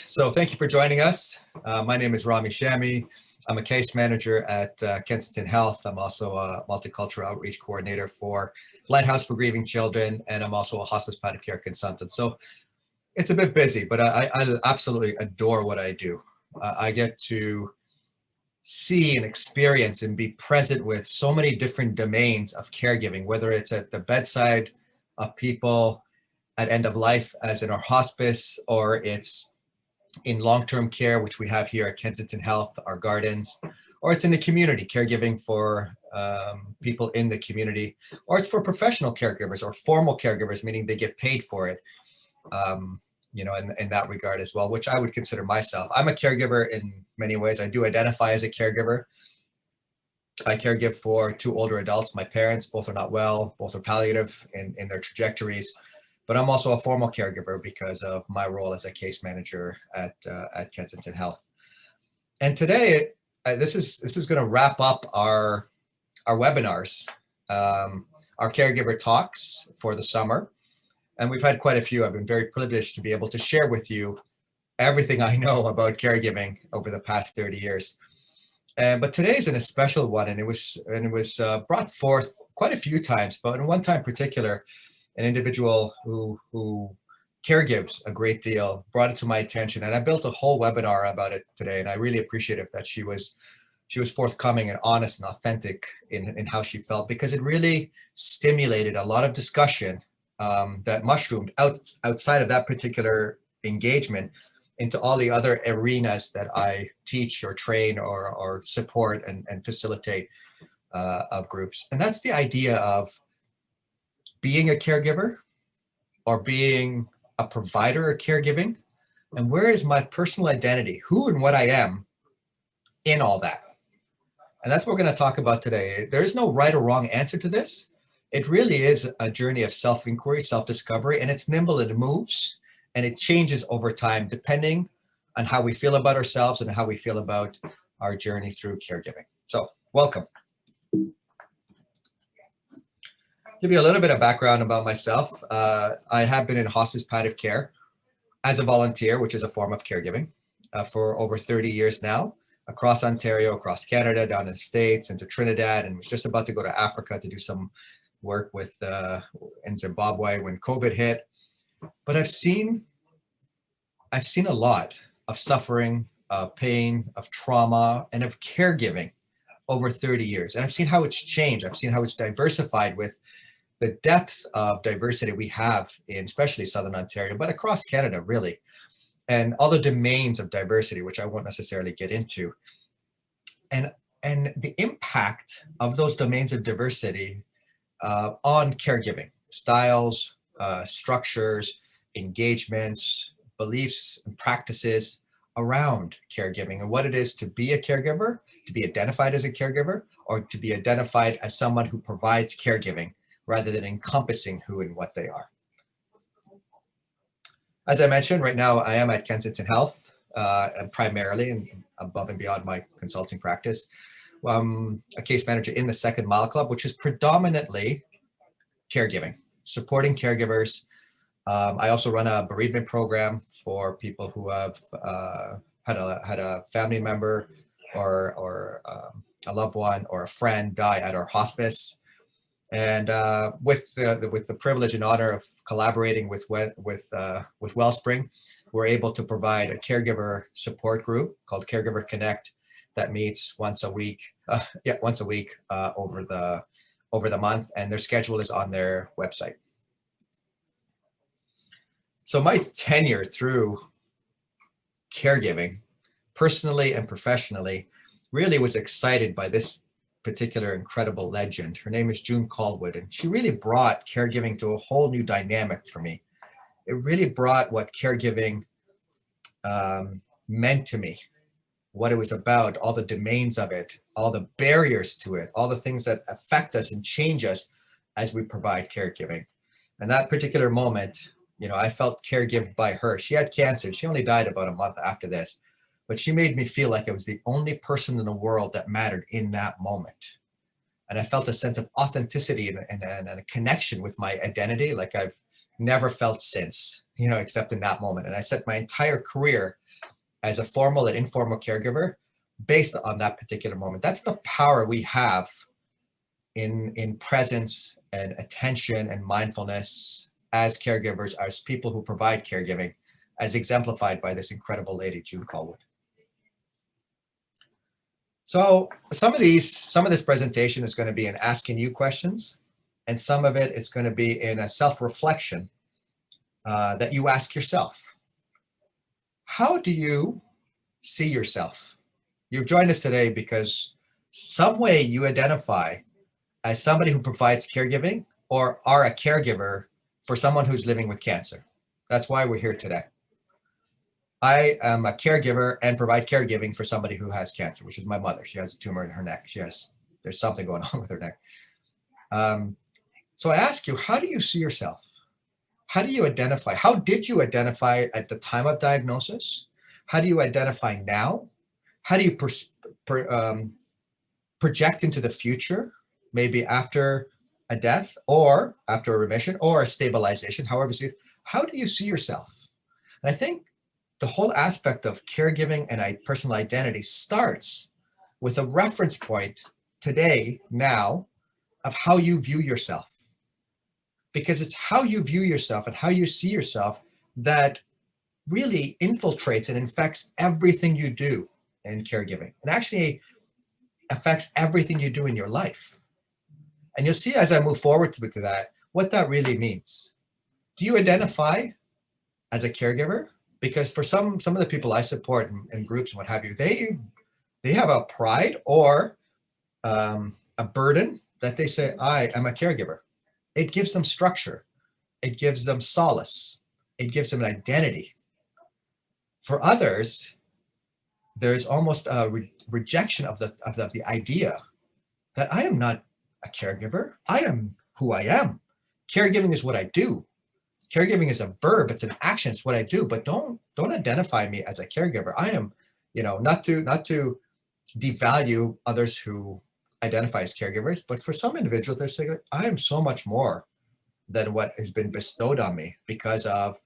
So thank you for joining us. My name is Rami Shami. I'm a case manager at Kensington Health. I'm also a multicultural outreach coordinator for Lighthouse for Grieving Children, and I'm also a hospice palliative care consultant. So it's a bit busy, but I absolutely adore what I do. I get to see and experience and be present with so many different domains of caregiving, whether it's at the bedside of people at end of life, as in our hospice, or it's in long-term care, which we have here at Kensington Health, our gardens, or it's in the community, caregiving for people in the community, or it's for professional caregivers or formal caregivers, meaning they get paid for it, in that regard as well, which I would consider myself. I'm a caregiver in many ways. I do identify as a caregiver. I caregive for two older adults. My parents, both are not well, both are palliative in their trajectories. But I'm also a formal caregiver because of my role as a case manager at Kensington Health. And today, this is going to wrap up our webinars, our caregiver talks for the summer, and we've had quite a few. I've been very privileged to be able to share with you everything I know about caregiving over the past 30 years. But today's a special one, and it was brought forth quite a few times, but in one time in particular, an individual who caregives a great deal brought it to my attention, and I built a whole webinar about it today. And I really appreciate it that she was forthcoming and honest and authentic in how she felt, because it really stimulated a lot of discussion that mushroomed outside of that particular engagement into all the other arenas that I teach or train or support and facilitate of groups. And that's the idea of being a caregiver or being a provider of caregiving, and where is my personal identity, who and what I am in all that. And that's what we're going to talk about today. There is no right or wrong answer to this. It really is a journey of self-inquiry, self-discovery, and it's nimble and it moves and it changes over time depending on how we feel about ourselves and how we feel about our journey through caregiving. So welcome. Give you a little bit of background about myself. I have been in hospice palliative care as a volunteer, which is a form of caregiving, for over 30 years now, across Ontario, across Canada, down in the States, into Trinidad, and was just about to go to Africa to do some work with in Zimbabwe when COVID hit. But I've seen a lot of suffering, of pain, of trauma, and of caregiving over 30 years. And I've seen how it's changed. I've seen how it's diversified with the depth of diversity we have in especially Southern Ontario, but across Canada, really, and all the domains of diversity, which I won't necessarily get into, and the impact of those domains of diversity on caregiving, styles, structures, engagements, beliefs, and practices around caregiving, and what it is to be a caregiver, to be identified as a caregiver, or to be identified as someone who provides caregiving, rather than encompassing who and what they are. As I mentioned, right now I am at Kensington Health, and primarily, and above and beyond my consulting practice, a case manager in the Second Mile Club, which is predominantly caregiving, supporting caregivers. I also run a bereavement program for people who have had a family member or a loved one or a friend die at our hospice. And with the privilege and honor of collaborating with Wellspring, we're able to provide a caregiver support group called Caregiver Connect that meets once a week over the month, and their schedule is on their website. So my tenure through caregiving, personally and professionally, really was excited by this particular incredible legend. Her name is June Caldwell, and she really brought caregiving to a whole new dynamic for me. It really brought what caregiving meant to me, what it was about, all the domains of it, all the barriers to it, all the things that affect us and change us as we provide caregiving. And that particular moment, I felt caregived by her. She had cancer. She only died about a month after this. But she made me feel like I was the only person in the world that mattered in that moment. And I felt a sense of authenticity and a connection with my identity like I've never felt since. except in that moment. And I set my entire career as a formal and informal caregiver based on that particular moment. That's the power we have in presence and attention and mindfulness as caregivers, as people who provide caregiving, as exemplified by this incredible lady, June Caldwell. So some of this presentation is going to be in asking you questions, and some of it is going to be in a self-reflection that you ask yourself. How do you see yourself? You've joined us today because some way you identify as somebody who provides caregiving or are a caregiver for someone who's living with cancer. That's why we're here today. I am a caregiver and provide caregiving for somebody who has cancer, which is my mother. She has a tumor in her neck. There's something going on with her neck. So I ask you, how do you see yourself? How do you identify? How did you identify at the time of diagnosis? How do you identify now? How do you project into the future, maybe after a death or after a remission or a stabilization, however you see it? How do you see yourself? And I think the whole aspect of caregiving and personal identity starts with a reference point today, now, of how you view yourself. Because it's how you view yourself and how you see yourself that really infiltrates and infects everything you do in caregiving, and actually affects everything you do in your life. And you'll see as I move forward to that, what that really means. Do you identify as a caregiver? Because for some of the people I support in groups and what have you, they have a pride or a burden that they say, I am a caregiver. It gives them structure. It gives them solace. It gives them an identity. For others, there's almost a rejection of the idea that I am not a caregiver. I am who I am. Caregiving is what I do. Caregiving is a verb. It's an action. It's what I do. But don't identify me as a caregiver. I am, not to devalue others who identify as caregivers, but for some individuals, they're saying, I am so much more than what has been bestowed on me because of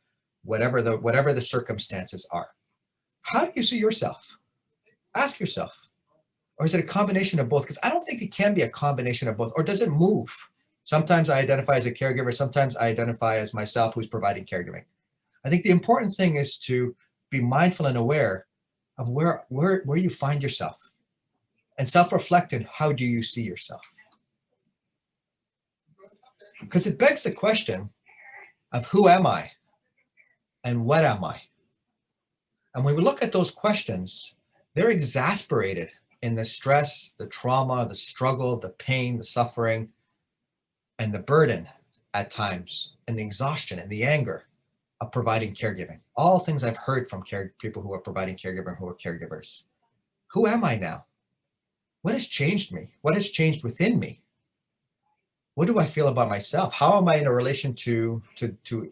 whatever the circumstances are. How do you see yourself? Ask yourself. Or is it a combination of both? Because I don't think it can be a combination of both. Or does it move? Sometimes I identify as a caregiver. Sometimes I identify as myself who's providing caregiving. I think the important thing is to be mindful and aware of where you find yourself, and self-reflect on how do you see yourself. Because it begs the question of who am I and what am I? And when we look at those questions, they're exasperated in the stress, the trauma, the struggle, the pain, the suffering, and the burden at times, and the exhaustion and the anger of providing caregiving. All things I've heard from people who are providing caregiving, who are caregivers. Who am I now? What has changed me? What has changed within me? What do I feel about myself? How am I in a relation to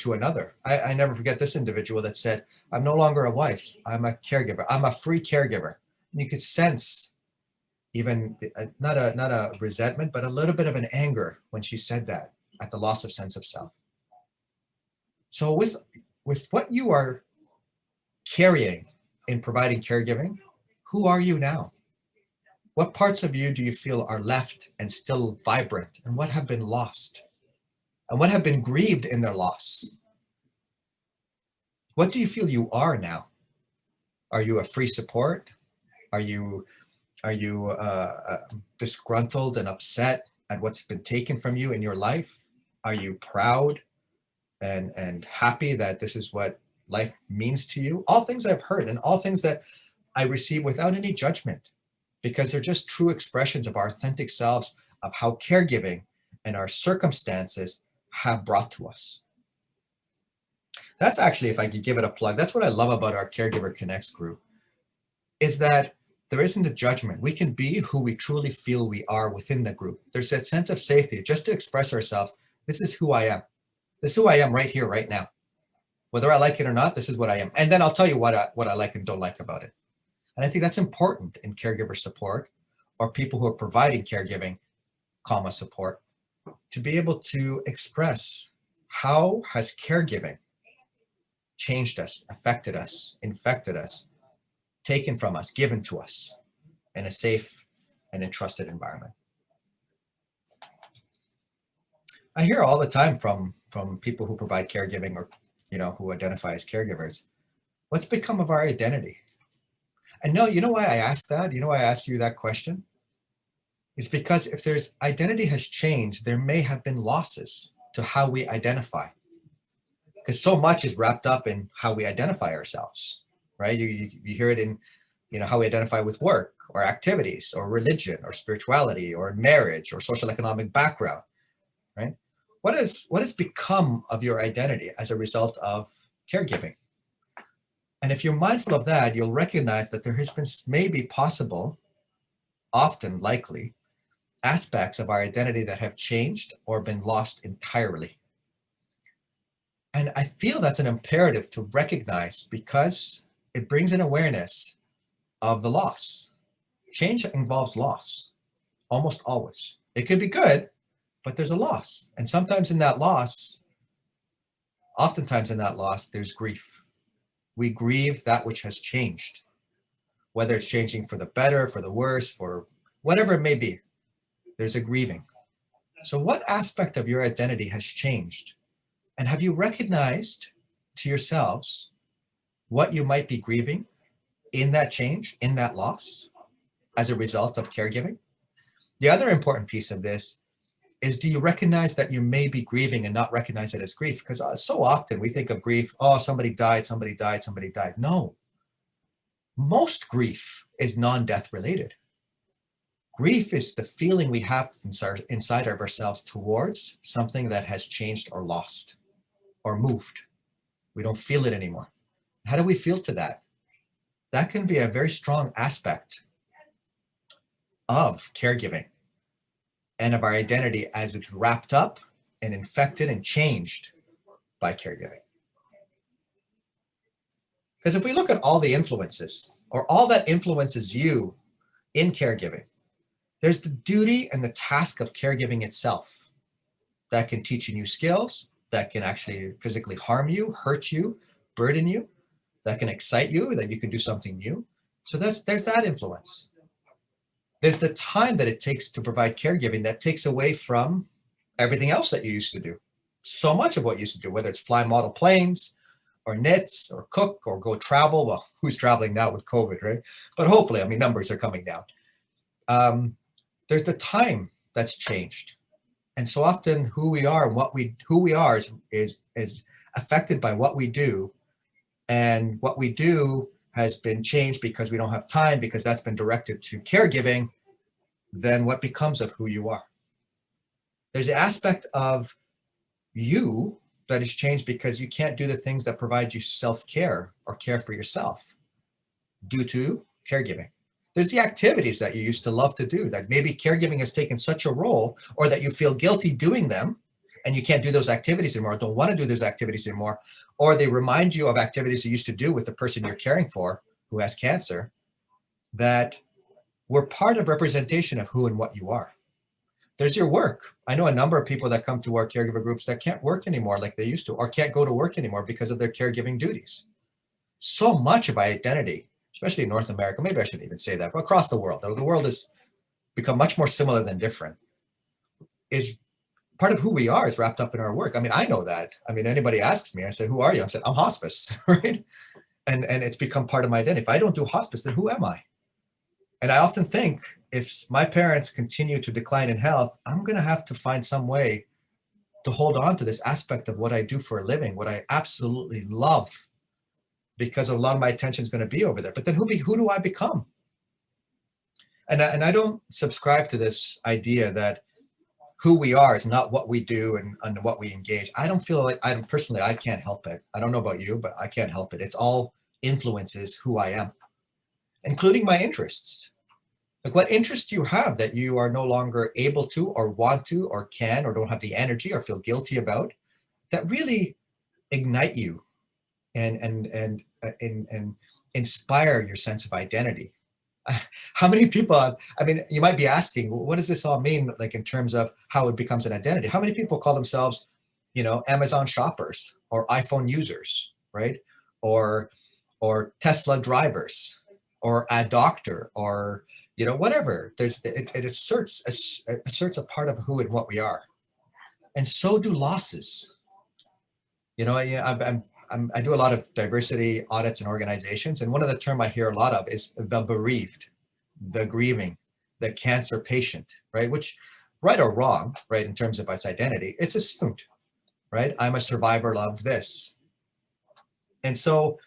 another? I never forget this individual that said, I'm no longer a wife. I'm a caregiver. I'm a free caregiver. And you could sense even not a resentment, but a little bit of an anger when she said that, at the loss of sense of self. So with what you are carrying in providing caregiving, who are you now? What parts of you do you feel are left and still vibrant, and what have been lost? And what have been grieved in their loss? What do you feel you are now? Are you a free support? Are you disgruntled and upset at what's been taken from you in your life? Are you proud and happy that this is what life means to you? All things I've heard, and all things that I receive without any judgment, because they're just true expressions of our authentic selves, of how caregiving and our circumstances have brought to us. That's actually, if I could give it a plug, that's what I love about our Caregiver Connects group, is that there isn't a judgment. We can be who we truly feel we are within the group. There's that sense of safety just to express ourselves. This is who I am. This is who I am right here, right now. Whether I like it or not, this is what I am. And then I'll tell you what I like and don't like about it. And I think that's important in caregiver support, or people who are providing caregiving, support, to be able to express how has caregiving changed us, affected us, infected us, taken from us, given to us in a safe and entrusted environment. I hear all the time from people who provide caregiving or, who identify as caregivers, what's become of our identity? And no, you know why I asked that? You know why I asked you that question? It's because if there's identity has changed, there may have been losses to how we identify. Because so much is wrapped up in how we identify ourselves, right? You hear it in, how we identify with work or activities or religion or spirituality or marriage or social economic background, right? What has become of your identity as a result of caregiving? And if you're mindful of that, you'll recognize that there has been maybe possible, often likely, aspects of our identity that have changed or been lost entirely. And I feel that's an imperative to recognize because it brings an awareness of the loss. Change involves loss, almost always. It could be good, but there's a loss. And sometimes in that loss, oftentimes in that loss, there's grief. We grieve that which has changed, whether it's changing for the better, for the worse, for whatever it may be. There's a grieving. So what aspect of your identity has changed? And have you recognized to yourselves what you might be grieving in that change, in that loss, as a result of caregiving? The other important piece of this is, do you recognize that you may be grieving and not recognize it as grief? Because so often we think of grief, oh, somebody died, somebody died, somebody died. No. Most grief is non-death related. Grief is the feeling we have inside of ourselves towards something that has changed or lost or moved. We don't feel it anymore. How do we feel to that? That can be a very strong aspect of caregiving and of our identity as it's wrapped up and infected and changed by caregiving. Because if we look at all the influences or all that influences you in caregiving, there's the duty and the task of caregiving itself that can teach you new skills, that can actually physically harm you, hurt you, burden you, that can excite you, that you can do something new. So there's that influence. There's the time that it takes to provide caregiving that takes away from everything else that you used to do. So much of what you used to do, whether it's fly model planes or knits or cook or go travel. Well, who's traveling now with COVID, right? But hopefully, numbers are coming down. There's the time that's changed. And so often who we are and who we are is affected by what we do. And what we do has been changed because we don't have time, because that's been directed to caregiving. Then what becomes of who you are? There's an aspect of you that has changed because you can't do the things that provide you self-care or care for yourself due to caregiving. There's the activities that you used to love to do that maybe caregiving has taken such a role, or that you feel guilty doing them and you can't do those activities anymore, don't want to do those activities anymore, or they remind you of activities you used to do with the person you're caring for who has cancer, that were part of representation of who and what you are. There's your work. I know a number of people that come to our caregiver groups that can't work anymore like they used to, or can't go to work anymore because of their caregiving duties. So much of our identity, especially in North America, maybe I shouldn't even say that, but across the world has become much more similar than different, is part of who we are is wrapped up in our work. I know that. Anybody asks me, I say, who are you? I said, I'm hospice, right? And it's become part of my identity. If I don't do hospice, then who am I? And I often think, if my parents continue to decline in health, I'm going to have to find some way to hold on to this aspect of what I do for a living, what I absolutely love, because a lot of my attention is going to be over there. But then who do I become? And I don't subscribe to this idea that who we are is not what we do and what we engage. I don't feel like, I can't help it. I don't know about you, but I can't help it. It's all influences who I am, including my interests. Like, what interests do you have that you are no longer able to, or want to, or can, or don't have the energy, or feel guilty about, that really ignite you and inspire your sense of identity? How many people, you might be asking, what does this all mean, like in terms of how it becomes an identity? How many people call themselves, Amazon shoppers or iPhone users, right? or Tesla drivers, or a doctor, or whatever. It asserts a part of who and what we are, and so do losses. I do a lot of diversity audits in organizations, and one of the term I hear a lot of is the bereaved, the grieving, the cancer patient, right? Which, right or wrong, right, in terms of its identity, it's assumed, right? I'm a survivor of this. And so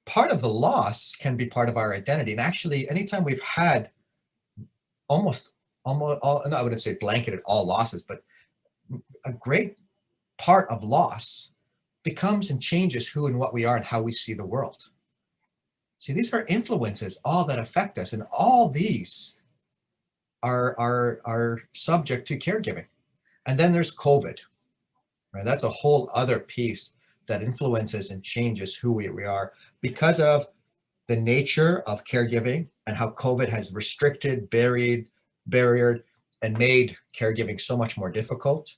part of the loss can be part of our identity. And actually, anytime we've had almost all, no, I wouldn't say blanketed all losses, but a great part of loss becomes and changes who and what we are and how we see the world. See, these are influences, all that affect us, and all these are subject to caregiving. And then there's COVID, right? That's a whole other piece that influences and changes who we are because of the nature of caregiving and how COVID has restricted, barriered, and made caregiving so much more difficult.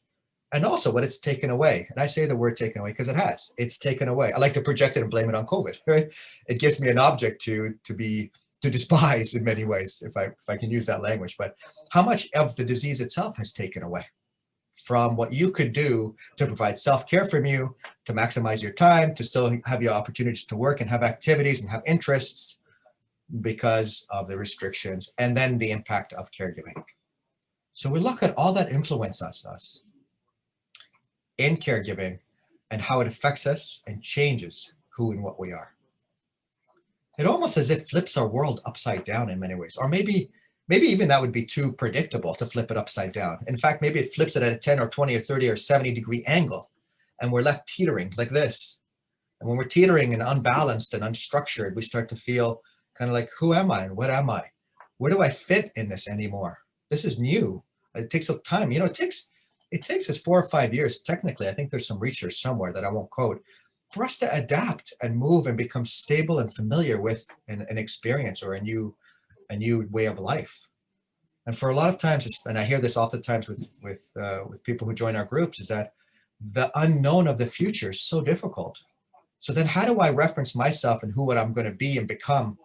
And also what it's taken away. And I say the word taken away because it has. It's taken away. I like to project it and blame it on COVID, right? It gives me an object to despise in many ways, if I can use that language. But how much of the disease itself has taken away from what you could do to provide self-care from you, to maximize your time, to still have your opportunities to work and have activities and have interests because of the restrictions, and then the impact of caregiving. So we look at all that influences us in caregiving and how it affects us and changes who and what we are. It almost as if flips our world upside down in many ways, or maybe even that would be too predictable to flip it upside down. In fact, maybe it flips it at a 10 or 20 or 30 or 70-degree angle, and we're left teetering like this. And when we're teetering and unbalanced and unstructured, we start to feel kind of like, who am I and what am I? Where do I fit in this anymore? This is new. It takes some time. It takes us 4 or 5 years, technically. I think there's some research somewhere that I won't quote, for us to adapt and move and become stable and familiar with an experience or a new way of life. And for a lot of times, and I hear this oftentimes with people who join our groups, is that the unknown of the future is so difficult. So then how do I reference myself and what I'm going to be and become?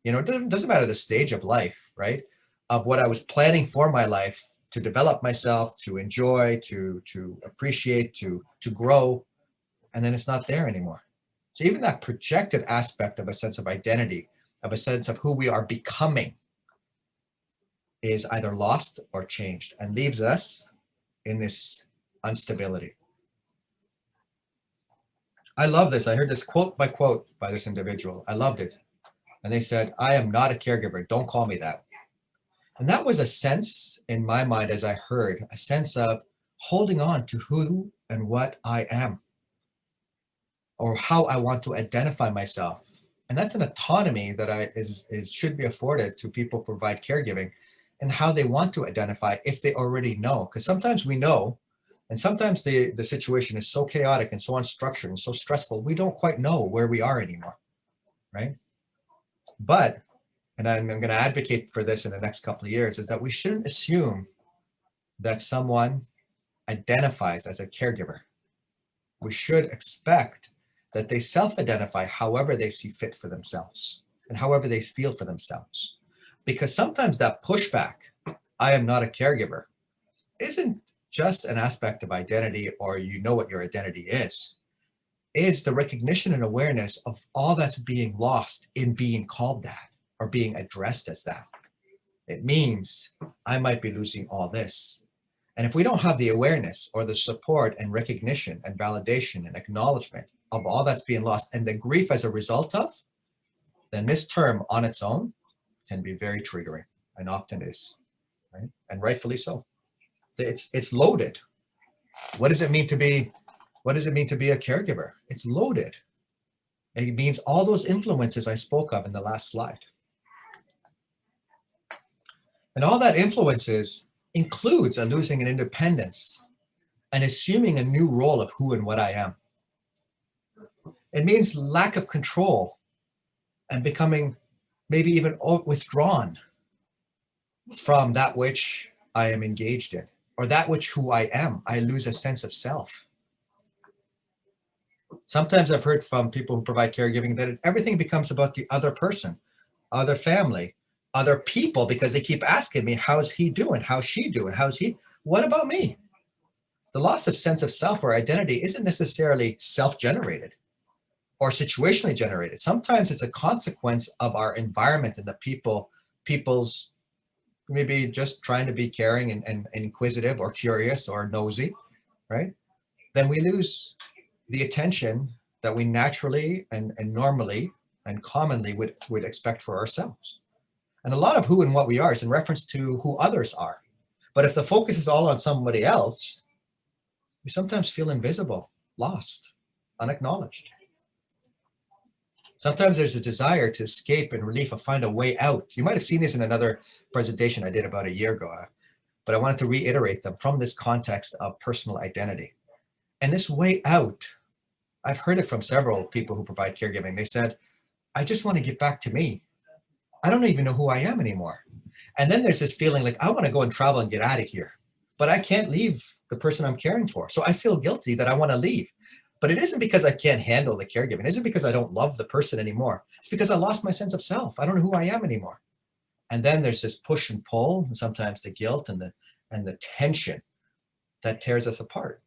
It doesn't matter the stage of life, right? Of what I was planning for my life, to develop myself, to enjoy, to appreciate, to grow, and then it's not there anymore. So even that projected aspect of a sense of identity, of a sense of who we are becoming, is either lost or changed and leaves us in this instability. I love this. I heard this quote by this individual. I loved it. And they said, "I am not a caregiver. Don't call me that." And that was a sense in my mind, as I heard, a sense of holding on to who and what I am, or how I want to identify myself. And that's an autonomy that should be afforded to people who provide caregiving, and how they want to identify if they already know. Because sometimes we know, and sometimes the situation is so chaotic and so unstructured and so stressful, we don't quite know where we are anymore, right? But, and I'm going to advocate for this in the next couple of years, is that we shouldn't assume that someone identifies as a caregiver. We should expect that they self-identify however they see fit for themselves and however they feel for themselves. Because sometimes that pushback, I am not a caregiver, isn't just an aspect of identity, or what your identity is the recognition and awareness of all that's being lost in being called that or being addressed as that. It means I might be losing all this. And if we don't have the awareness or the support and recognition and validation and acknowledgement of all that's being lost and the grief as a result of, then this term on its own can be very triggering, and often is, right? And rightfully so. It's loaded. What does it mean to be a caregiver? It's loaded. It means all those influences I spoke of in the last slide. And all that influences includes a losing an independence and assuming a new role of who and what I am. It means lack of control and becoming maybe even withdrawn from that which I am engaged in, or that which who I am. I lose a sense of self. Sometimes I've heard from people who provide caregiving that everything becomes about the other person, other family, other people, because they keep asking me, how's he doing? How's she doing? How's he? What about me? The loss of sense of self or identity isn't necessarily self-generated or situationally generated. Sometimes it's a consequence of our environment and the people's maybe just trying to be caring and inquisitive or curious or nosy, right? Then we lose the attention that we naturally and normally and commonly would expect for ourselves. And a lot of who and what we are is in reference to who others are. But if the focus is all on somebody else, we sometimes feel invisible, lost, unacknowledged. Sometimes there's a desire to escape and relief or find a way out. You might have seen this in another presentation I did about a year ago, but I wanted to reiterate them from this context of personal identity. And this way out, I've heard it from several people who provide caregiving. They said, I just want to get back to me. I don't even know who I am anymore. And then there's this feeling like, I want to go and travel and get out of here, but I can't leave the person I'm caring for. So I feel guilty that I want to leave. But it isn't because I can't handle the caregiving. It isn't because I don't love the person anymore. It's because I lost my sense of self. I don't know who I am anymore. And then there's this push and pull, and sometimes the guilt and the tension that tears us apart.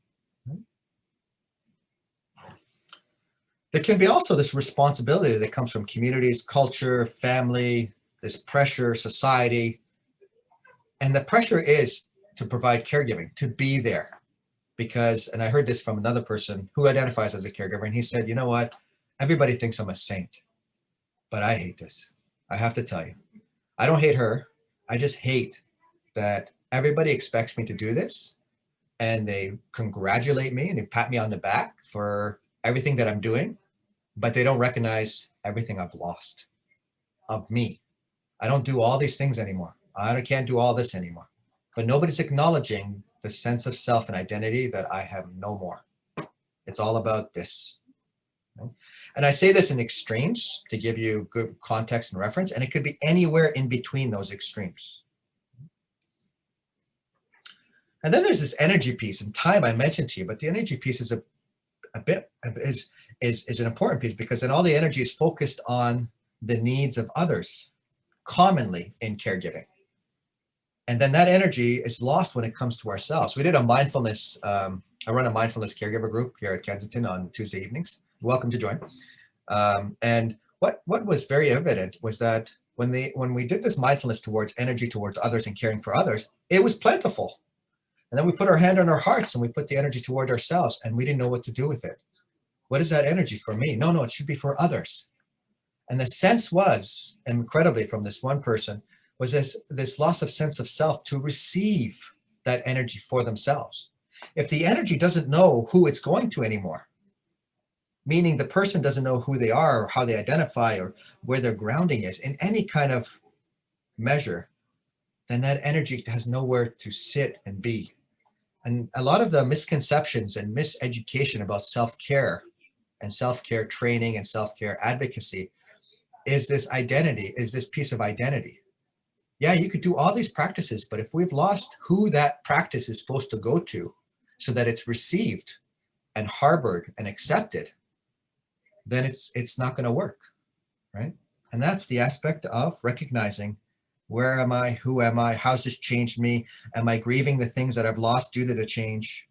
There can be also this responsibility that comes from communities, culture, family, this pressure, society. And the pressure is to provide caregiving, to be there. Because, and I heard this from another person who identifies as a caregiver, and he said, you know what? Everybody thinks I'm a saint, but I hate this. I have to tell you, I don't hate her. I just hate that everybody expects me to do this, and they congratulate me and they pat me on the back for everything that I'm doing, but they don't recognize everything I've lost of me. I don't do all these things anymore. I can't do all this anymore. But nobody's acknowledging the sense of self and identity that I have no more. It's all about this. And I say this in extremes to give you good context and reference, and it could be anywhere in between those extremes. And then there's this energy piece, and time I mentioned to you, but the energy piece is an important piece, because then all the energy is focused on the needs of others, commonly in caregiving. And then that energy is lost when it comes to ourselves. We did a mindfulness, I run a mindfulness caregiver group here at Kensington on Tuesday evenings. Welcome to join. And what was very evident was that when we did this mindfulness towards energy towards others and caring for others, it was plentiful. And then we put our hand on our hearts and we put the energy toward ourselves, and we didn't know what to do with it. What is that energy for me? No, it should be for others. And the sense was, incredibly from this one person, was this loss of sense of self to receive that energy for themselves. If the energy doesn't know who it's going to anymore, meaning the person doesn't know who they are or how they identify or where their grounding is in any kind of measure, then that energy has nowhere to sit and be. And a lot of the misconceptions and miseducation about self-care and self-care training and self-care advocacy is this identity, is this piece of identity. Yeah, you could do all these practices, but if we've lost who that practice is supposed to go to so that it's received and harbored and accepted, then it's not going to work, right? And that's the aspect of recognizing, where am I? Who am I? How's this changed me? Am I grieving the things that I've lost due to the change?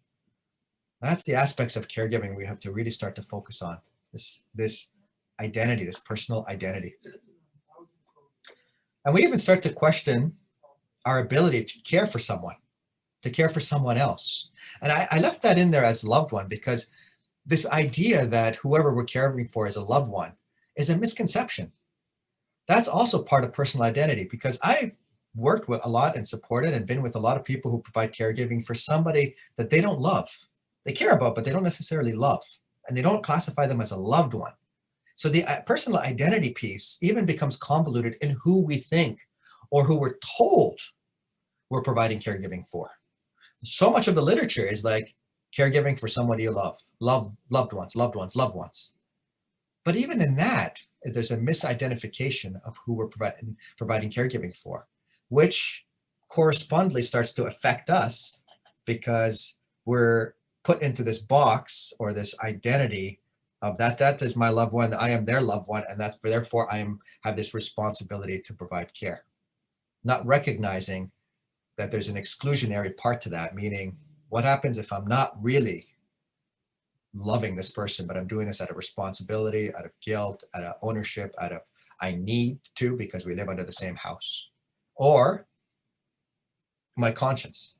That's the aspects of caregiving we have to really start to focus on, this identity, this personal identity. And we even start to question our ability to care for someone, to care for someone else. And I left that in there as loved one, because this idea that whoever we're caring for is a loved one is a misconception. That's also part of personal identity, because I've worked with a lot and supported and been with a lot of people who provide caregiving for somebody that they don't love. They care about, but they don't necessarily love. And they don't classify them as a loved one. So the personal identity piece even becomes convoluted in who we think or who we're told we're providing caregiving for. So much of the literature is like caregiving for somebody you love, loved ones. But even in that, there's a misidentification of who we're providing caregiving for, which correspondingly starts to affect us, because we're put into this box or this identity of that is my loved one, I am their loved one, and that's therefore have this responsibility to provide care. Not recognizing that there's an exclusionary part to that, meaning what happens if I'm not really loving this person, but I'm doing this out of responsibility, out of guilt, out of ownership, out of I need to because we live under the same house, or my conscience.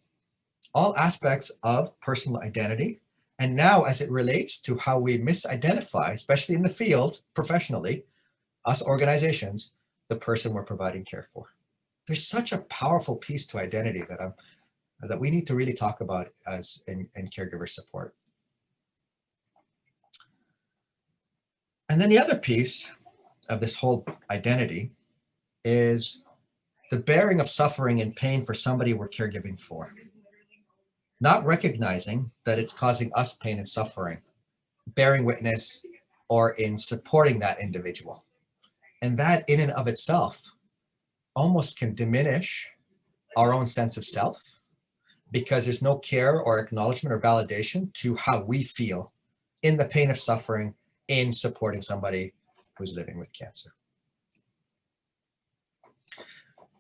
All aspects of personal identity. And now as it relates to how we misidentify, especially in the field, professionally, us organizations, the person we're providing care for. There's such a powerful piece to identity that we need to really talk about as in caregiver support. And then the other piece of this whole identity is the bearing of suffering and pain for somebody we're caregiving for. Not recognizing that it's causing us pain and suffering, bearing witness, or in supporting that individual. And that in and of itself almost can diminish our own sense of self, because there's no care or acknowledgement or validation to how we feel in the pain of suffering in supporting somebody who's living with cancer.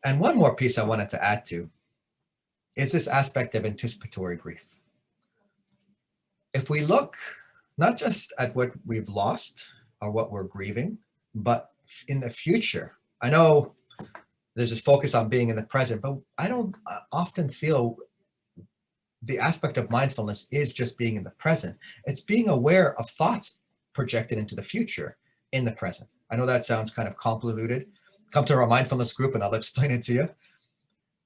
And one more piece I wanted to add to is this aspect of anticipatory grief. If we look not just at what we've lost or what we're grieving, but in the future, I know there's this focus on being in the present, but I don't often feel the aspect of mindfulness is just being in the present. It's being aware of thoughts projected into the future in the present. I know that sounds kind of convoluted. Come to our mindfulness group and I'll explain it to you.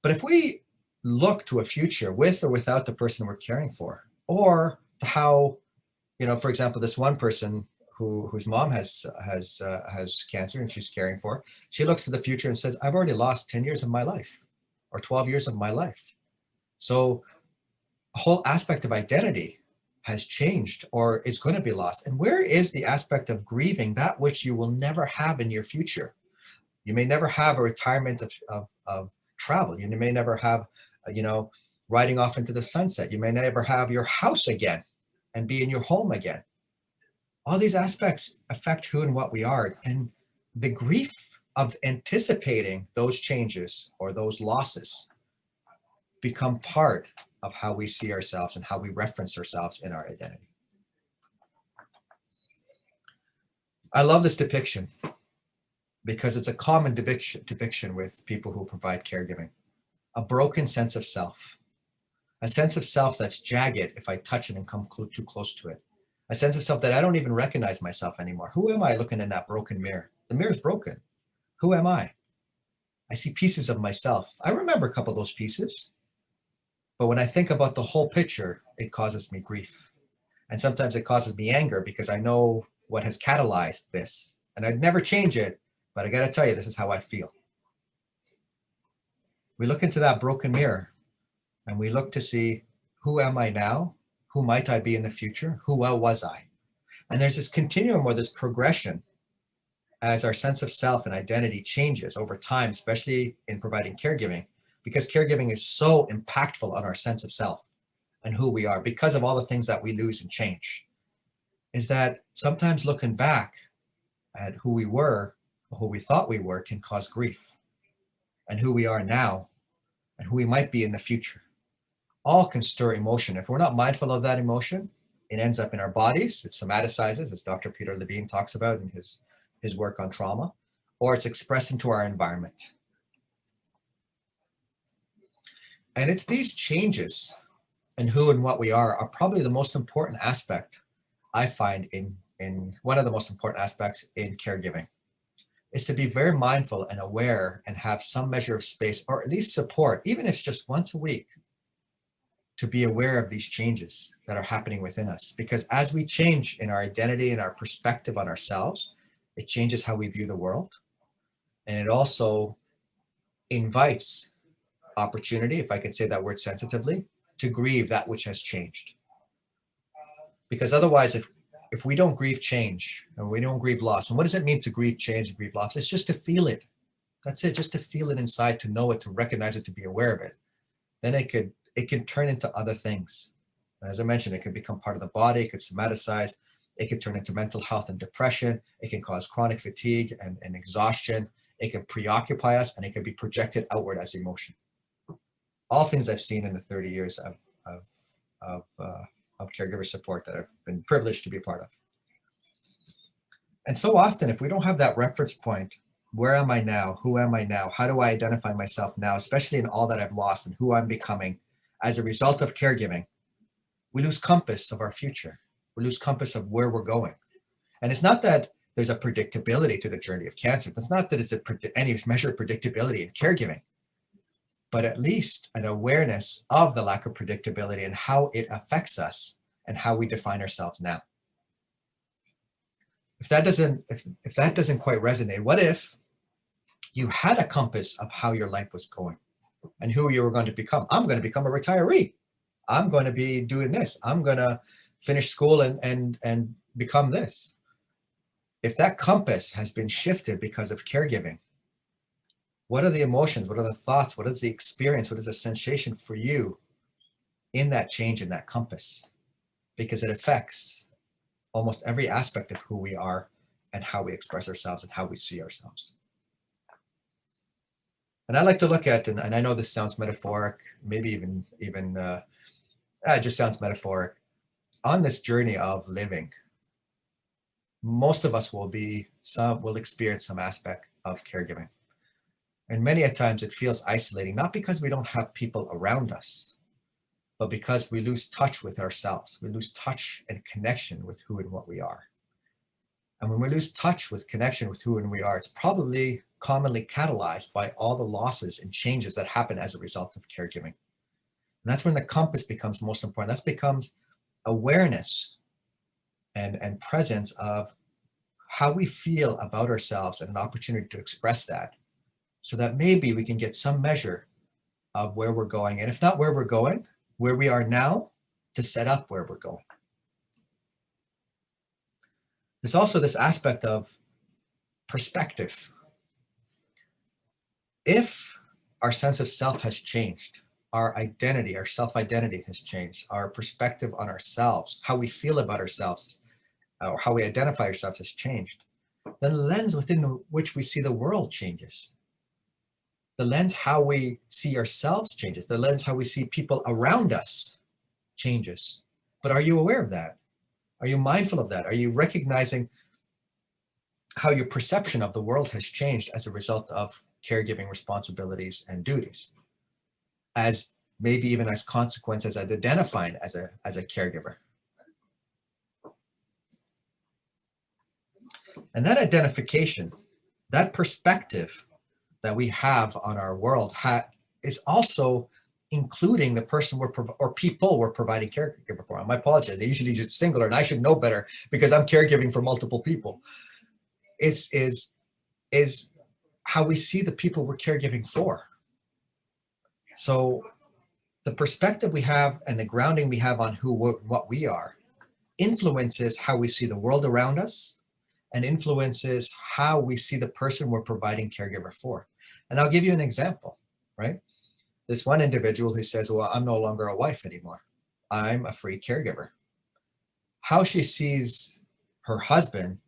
But if we look to a future with or without the person we're caring for, or to how, for example, this one person whose mom has cancer and she's caring for, she looks to the future and says, I've already lost 10 years of my life or 12 years of my life. So a whole aspect of identity has changed or is going to be lost. And where is the aspect of grieving that which you will never have in your future? You may never have a retirement of travel. You may never have, riding off into the sunset. You may never have your house again and be in your home again. All these aspects affect who and what we are. And the grief of anticipating those changes or those losses become part of how we see ourselves and how we reference ourselves in our identity. I love this depiction because it's a common depiction with people who provide caregiving. A broken sense of self. A sense of self that's jagged if I touch it and come too close to it. A sense of self that I don't even recognize myself anymore. Who am I looking in that broken mirror? The mirror's broken. Who am I? I see pieces of myself. I remember a couple of those pieces. But when I think about the whole picture, it causes me grief. And sometimes it causes me anger because I know what has catalyzed this. And I'd never change it, but I got to tell you, this is how I feel. We look into that broken mirror and we look to see, who am I now? Who might I be in the future? Who was I? And there's this continuum or this progression as our sense of self and identity changes over time, especially in providing caregiving, because caregiving is so impactful on our sense of self and who we are because of all the things that we lose and change, is that sometimes looking back at who we were, or who we thought we were, can cause grief, and who we are now and who we might be in the future. All can stir emotion. If we're not mindful of that emotion, it ends up in our bodies. It somaticizes, as Dr. Peter Levine talks about in his work on trauma, or it's expressed into our environment. And it's these changes in who and what we are probably the most important aspect I find in one of the most important aspects in caregiving, is to be very mindful and aware and have some measure of space, or at least support, even if it's just once a week, to be aware of these changes that are happening within us. Because as we change in our identity and our perspective on ourselves, it changes how we view the world. And it also invites opportunity, if I can say that word sensitively, to grieve that which has changed. Because otherwise, if we don't grieve change and we don't grieve loss, and what does it mean to grieve change and grieve loss? It's just to feel it. That's it, just to feel it inside, to know it, to recognize it, to be aware of it. Then it can turn into other things. As I mentioned, it can become part of the body, it could somaticize, It can turn into mental health and depression. It can cause chronic fatigue and exhaustion. It can preoccupy us, and it can be projected outward as emotion. All things I've seen in the 30 years of caregiver support that I've been privileged to be a part of. And so often, if we don't have that reference point, where am I now? Who am I now? How do I identify myself now, especially in all that I've lost and who I'm becoming as a result of caregiving? We lose compass of our future. We lose compass of where we're going. And it's not that there's a predictability to the journey of cancer. It's not that it's any measure of predictability in caregiving, but at least an awareness of the lack of predictability and how it affects us and how we define ourselves now. If that doesn't quite resonate, what if you had a compass of how your life was going and who you were going to become? I'm going to become a retiree. I'm going to be doing this. I'm going to finish school and become this. If that compass has been shifted because of caregiving, what are the emotions? What are the thoughts? What is the experience? What is the sensation for you in that change in that compass? Because it affects almost every aspect of who we are and how we express ourselves and how we see ourselves. And I like to look at, and I know this sounds metaphoric, maybe even it just sounds metaphoric. On this journey of living, most of us will experience some aspect of caregiving. And many a times it feels isolating, not because we don't have people around us, but because we lose touch with ourselves. We lose touch and connection with who and what we are. And when we lose touch with connection with who and we are, it's probably commonly catalyzed by all the losses and changes that happen as a result of caregiving. And that's when the compass becomes most important. That becomes awareness and presence of how we feel about ourselves and an opportunity to express that, so that maybe we can get some measure of where we're going. And if not where we're going, where we are now, to set up where we're going. There's also this aspect of perspective. If our sense of self has changed, our identity, our self-identity has changed, our perspective on ourselves, how we feel about ourselves, or how we identify ourselves has changed, then the lens within which we see the world changes. The lens how we see ourselves changes. The lens how we see people around us changes. But are you aware of that? Are you mindful of that? Are you recognizing how your perception of the world has changed as a result of caregiving responsibilities and duties? As maybe even as consequence as identifying as a caregiver. And that identification, that perspective that we have on our world is also including the person or people we're providing caregiver for. My apologies, I usually use singular, and I should know better because I'm caregiving for multiple people. Is how we see the people we're caregiving for. So the perspective we have and the grounding we have on what we are influences how we see the world around us, and influences how we see the person we're providing caregiver for. And I'll give you an example, right? This one individual who says, well, I'm no longer a wife anymore. I'm a free caregiver. How she sees her husband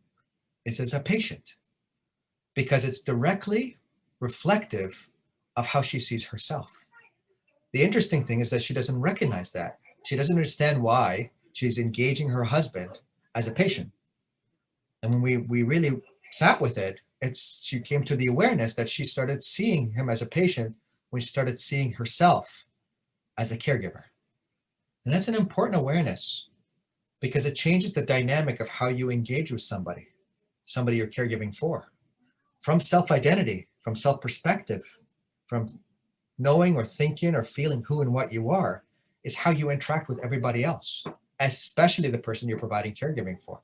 is as a patient, because it's directly reflective of how she sees herself. The interesting thing is that she doesn't recognize that. She doesn't understand why she's engaging her husband as a patient. And when we really sat with it, she came to the awareness that she started seeing him as a patient when she started seeing herself as a caregiver. And that's an important awareness, because it changes the dynamic of how you engage with somebody you're caregiving for. From self-identity, from self-perspective, from knowing or thinking or feeling who and what you are, is how you interact with everybody else, especially the person you're providing caregiving for.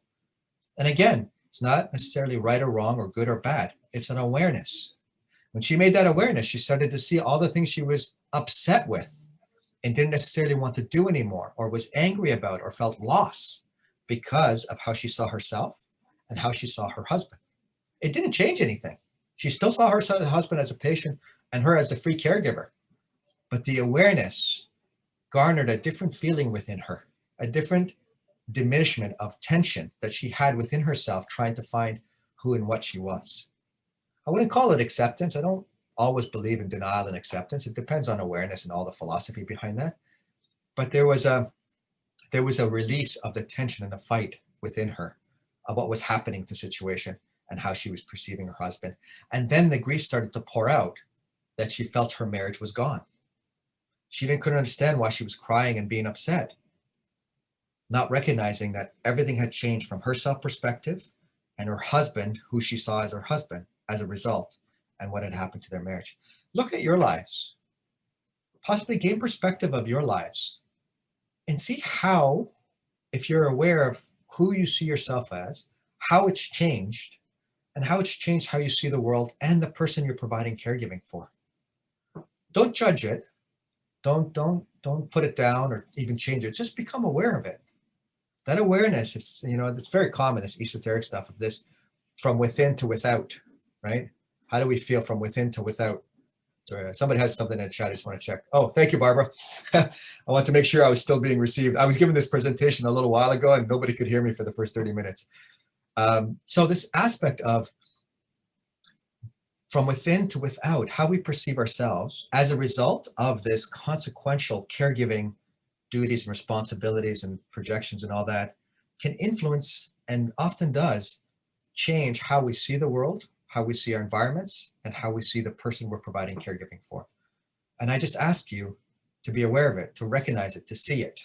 And again, it's not necessarily right or wrong or good or bad. It's an awareness. When she made that awareness, she started to see all the things she was upset with and didn't necessarily want to do anymore, or was angry about, or felt loss because of how she saw herself and how she saw her husband. It didn't change anything. She still saw her husband as a patient and her as a free caregiver. But the awareness garnered a different feeling within her, a different diminishment of tension that she had within herself, trying to find who and what she was. I wouldn't call it acceptance. I don't always believe in denial and acceptance. It depends on awareness and all the philosophy behind that. But there was a release of the tension and the fight within her of what was happening to the situation and how she was perceiving her husband. And then the grief started to pour out that she felt her marriage was gone. She couldn't understand why she was crying and being upset, not recognizing that everything had changed from her self perspective and her husband, who she saw as her husband, as a result, and what had happened to their marriage. Look at your lives, possibly gain perspective of your lives, and see how, if you're aware of who you see yourself as, how it's changed, and how it's changed how you see the world and the person you're providing caregiving for. Don't judge it. Don't put it down or even change it. Just become aware of it. That awareness is, it's very common, this esoteric stuff of this from within to without, right? How do we feel from within to without? Sorry, somebody has something in the chat. I just want to check. Oh, thank you, Barbara. I want to make sure I was still being received. I was given this presentation a little while ago and nobody could hear me for the first 30 minutes. So this aspect of from within to without, how we perceive ourselves as a result of this consequential caregiving duties and responsibilities and projections and all that, can influence, and often does, change how we see the world, how we see our environments, and how we see the person we're providing caregiving for. And I just ask you to be aware of it, to recognize it, to see it.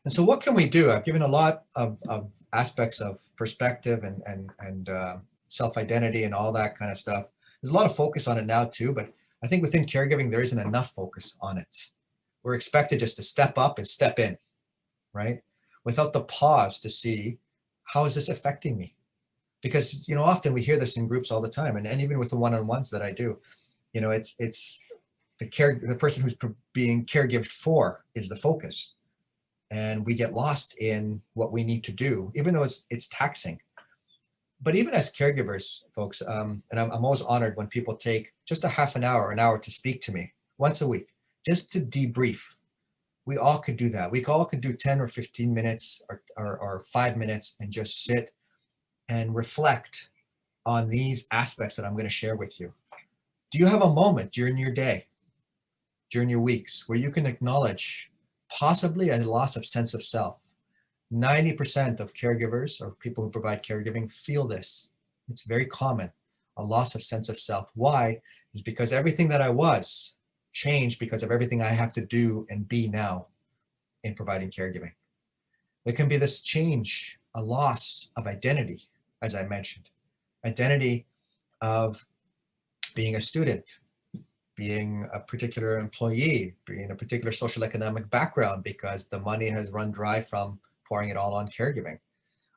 And so what can we do? I've given a lot of aspects of perspective and self-identity and all that kind of stuff. There's a lot of focus on it now too, but I think within caregiving, there isn't enough focus on it. We're expected just to step up and step in, right? Without the pause to see, how is this affecting me? Because, often we hear this in groups all the time, and even with the one-on-ones that I do, it's the person who's being caregived for is the focus. And we get lost in what we need to do, even though it's taxing. But even as caregivers, folks, and I'm always honored when people take just a half an hour, to speak to me once a week, just to debrief. We all could do that. We all could do 10 or 15 minutes or 5 minutes and just sit and reflect on these aspects that I'm going to share with you. Do you have a moment during your day, during your weeks, where you can acknowledge possibly a loss of sense of self? 90% of caregivers or people who provide caregiving feel this. It's very common, a loss of sense of self. Why? Is because everything that I was changed because of everything I have to do and be now in providing caregiving. There can be this change, a loss of identity, as I mentioned. Identity of being a student, being a particular employee, being a particular social economic background because the money has run dry from pouring it all on caregiving,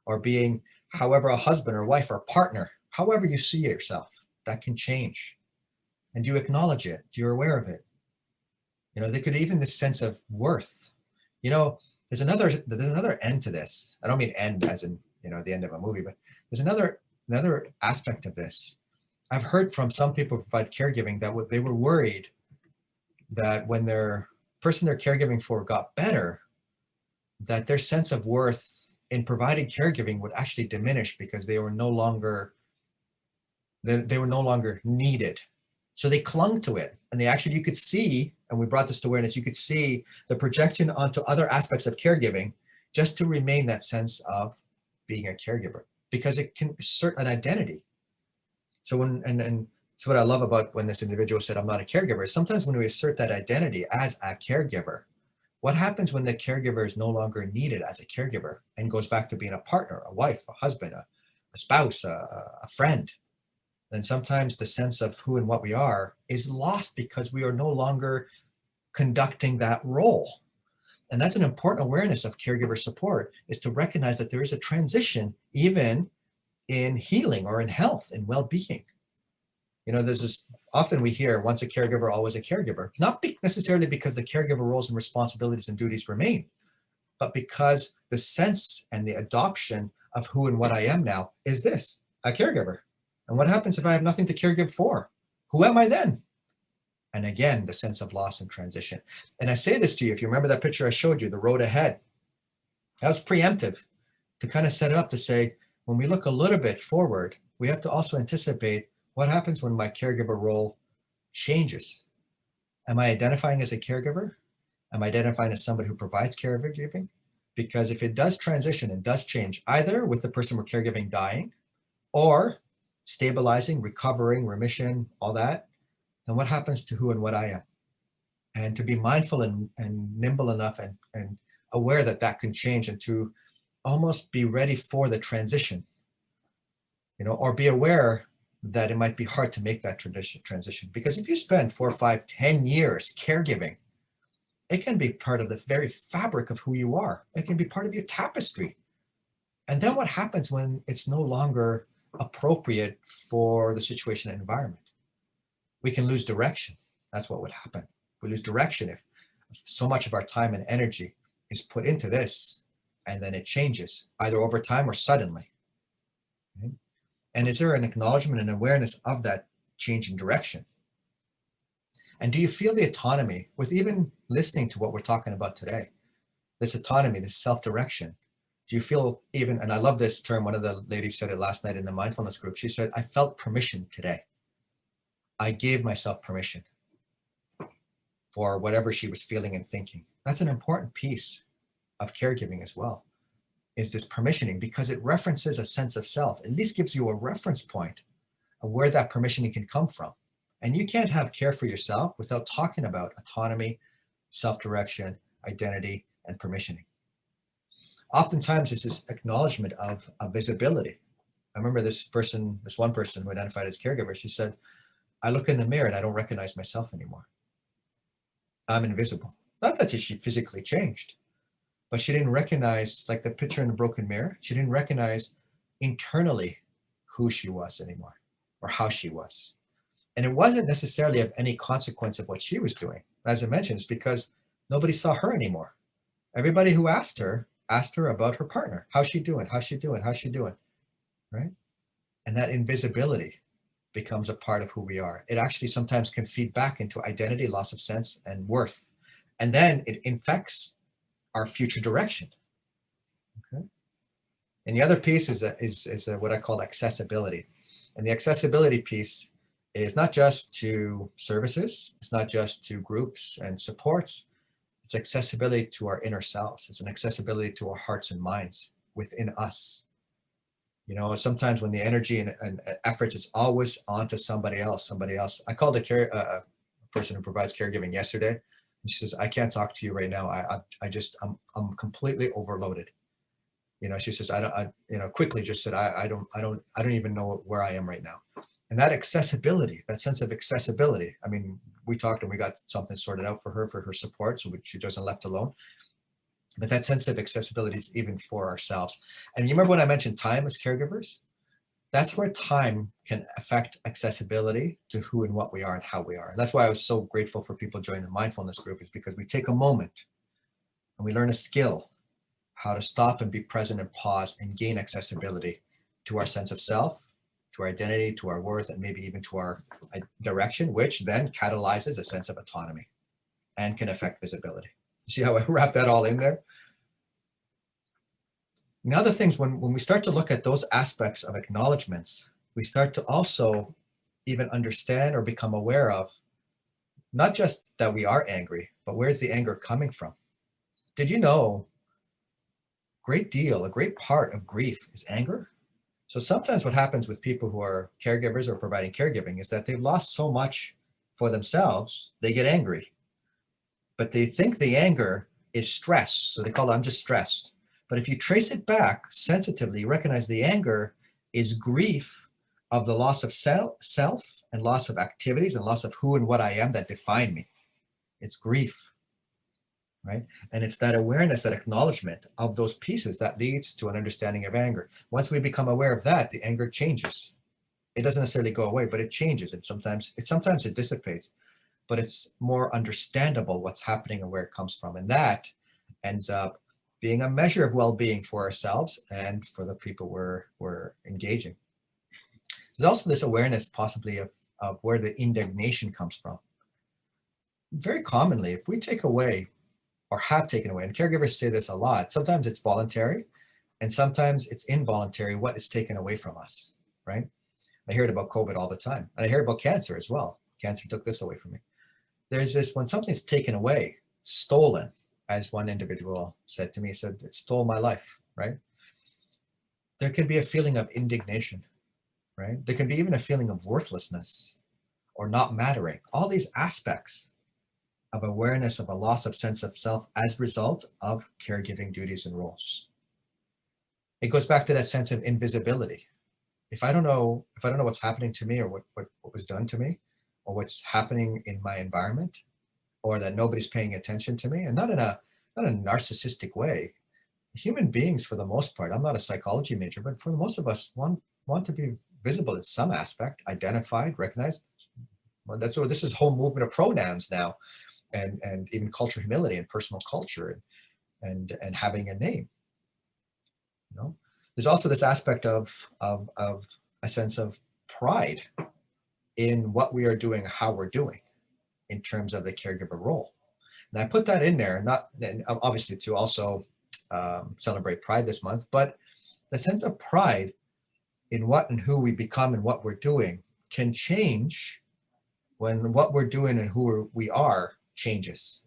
or being, however, a husband or wife or partner, however you see yourself, that can change. And do you acknowledge it? Do you aware of it? There could even this sense of worth. There's another end to this. I don't mean end as in, the end of a movie, but there's another aspect of this. I've heard from some people who provide caregiving that they were worried that when their person they're caregiving for got better, that their sense of worth in providing caregiving would actually diminish because they were no longer needed. So they clung to it, and you could see, and we brought this to awareness, you could see the projection onto other aspects of caregiving just to remain that sense of being a caregiver, because it can assert an identity. So so what I love about when this individual said, I'm not a caregiver, is sometimes when we assert that identity as a caregiver, what happens when the caregiver is no longer needed as a caregiver and goes back to being a partner, a wife, a husband, a spouse, a friend? Then sometimes the sense of who and what we are is lost because we are no longer conducting that role. And that's an important awareness of caregiver support, is to recognize that there is a transition even in healing or in health and well-being. There's this, often we hear, once a caregiver, always a caregiver, not necessarily because the caregiver roles and responsibilities and duties remain, but because the sense and the adoption of who and what I am now is this, a caregiver. And what happens if I have nothing to caregive for? Who am I then? And again, the sense of loss and transition. And I say this to you, if you remember that picture I showed you, the road ahead, that was preemptive to kind of set it up to say, when we look a little bit forward, we have to also anticipate what happens when my caregiver role changes. Am I identifying as a caregiver? Am I identifying as somebody who provides caregiving? Because if it does transition and does change, either with the person we're caregiving dying or stabilizing, recovering, remission, all that, then what happens to who and what I am? And to be mindful and nimble enough and aware that that can change, and to almost be ready for the transition, or be aware that it might be hard to make that transition. Because if you spend 4, 5, 10 years caregiving, it can be part of the very fabric of who you are. It can be part of your tapestry. And then what happens when it's no longer appropriate for the situation and environment? We can lose direction. That's what would happen. We lose direction if so much of our time and energy is put into this, and then it changes either over time or suddenly. Okay? And is there an acknowledgement and awareness of that change in direction? And do you feel the autonomy with even listening to what we're talking about today? This autonomy, this self-direction. Do you feel even, and I love this term, one of the ladies said it last night in the mindfulness group. She said, I felt permission today. I gave myself permission for whatever she was feeling and thinking. That's an important piece of caregiving as well, is this permissioning, because it references a sense of self. At least gives you a reference point of where that permissioning can come from. And you can't have care for yourself without talking about autonomy, self-direction, identity, and permissioning. Oftentimes it's this acknowledgement of visibility. I remember this one person who identified as caregiver, she said, I look in the mirror and I don't recognize myself anymore. I'm invisible. Not that she physically changed, but she didn't recognize, like the picture in the broken mirror, she didn't recognize internally who she was anymore or how she was. And it wasn't necessarily of any consequence of what she was doing. As I mentioned, it's because nobody saw her anymore. Everybody who asked her about her partner. How's she doing? How's she doing? How's she doing? Right? And that invisibility becomes a part of who we are. It actually sometimes can feed back into identity, loss of sense, and worth. And then it infects our future direction. Okay? And the other piece is what I call accessibility. And the accessibility piece is not just to services, it's not just to groups and supports, it's accessibility to our inner selves. It's an accessibility to our hearts and minds within us. Sometimes when the energy and efforts is always onto somebody else. I called a person who provides caregiving yesterday, and she says, I can't talk to you right now. I'm completely overloaded. She says, quickly just said, I don't even know where I am right now. And that accessibility, that sense of accessibility, I mean, we talked and we got something sorted out for her support, so she doesn't left alone. But that sense of accessibility is even for ourselves. And you remember when I mentioned time as caregivers? That's where time can affect accessibility to who and what we are and how we are. And that's why I was so grateful for people joining the mindfulness group, is because we take a moment and we learn a skill, how to stop and be present and pause and gain accessibility to our sense of self, to our identity, to our worth, and maybe even to our direction, which then catalyzes a sense of autonomy and can affect visibility. You see how I wrap that all in there? Now, other things, when we start to look at those aspects of acknowledgements, we start to also even understand or become aware of not just that we are angry, but where's the anger coming from? Did you know a great part of grief is anger? So sometimes what happens with people who are caregivers or providing caregiving is that they've lost so much for themselves, they get angry. But they think the anger is stress. So they call it, I'm just stressed. But if you trace it back sensitively, you recognize the anger is grief of the loss of self and loss of activities and loss of who and what I am that define me. It's grief, right? And it's that awareness, that acknowledgement of those pieces that leads to an understanding of anger. Once we become aware of that, the anger changes. It doesn't necessarily go away, but it changes. And sometimes it dissipates, but it's more understandable what's happening and where it comes from. And that ends up being a measure of well-being for ourselves and for the people we're engaging. There's also this awareness possibly of where the indignation comes from. very commonly, if we take away or have taken away, and caregivers say this a lot, sometimes it's voluntary and sometimes it's involuntary, what is taken away from us, right? I hear it about COVID all the time. And I hear about cancer as well. Cancer took this away from me. There's this, when something's taken away, stolen, as one individual said to me, said, it stole my life, right? There can be a feeling of indignation, right? There can be even a feeling of worthlessness or not mattering. All these aspects of awareness of a loss of sense of self as a result of caregiving duties and roles. It goes back to that sense of invisibility. If I don't know what's happening to me or what was done to me or what's happening in my environment, or that nobody's paying attention to me, and not in a narcissistic way. Human beings, for the most part, I'm not a psychology major, but for most of us, want to be visible in some aspect, identified, recognized. Well, that's what this is, whole movement of pronouns now, and even cultural humility and personal culture, and having a name. You know, there's also this aspect of a sense of pride in what we are doing, how we're doing, in terms of the caregiver role. And I put that in there, not and obviously to also celebrate Pride this month, but the sense of pride in what and who we become and what we're doing can change when what we're doing and who we are changes.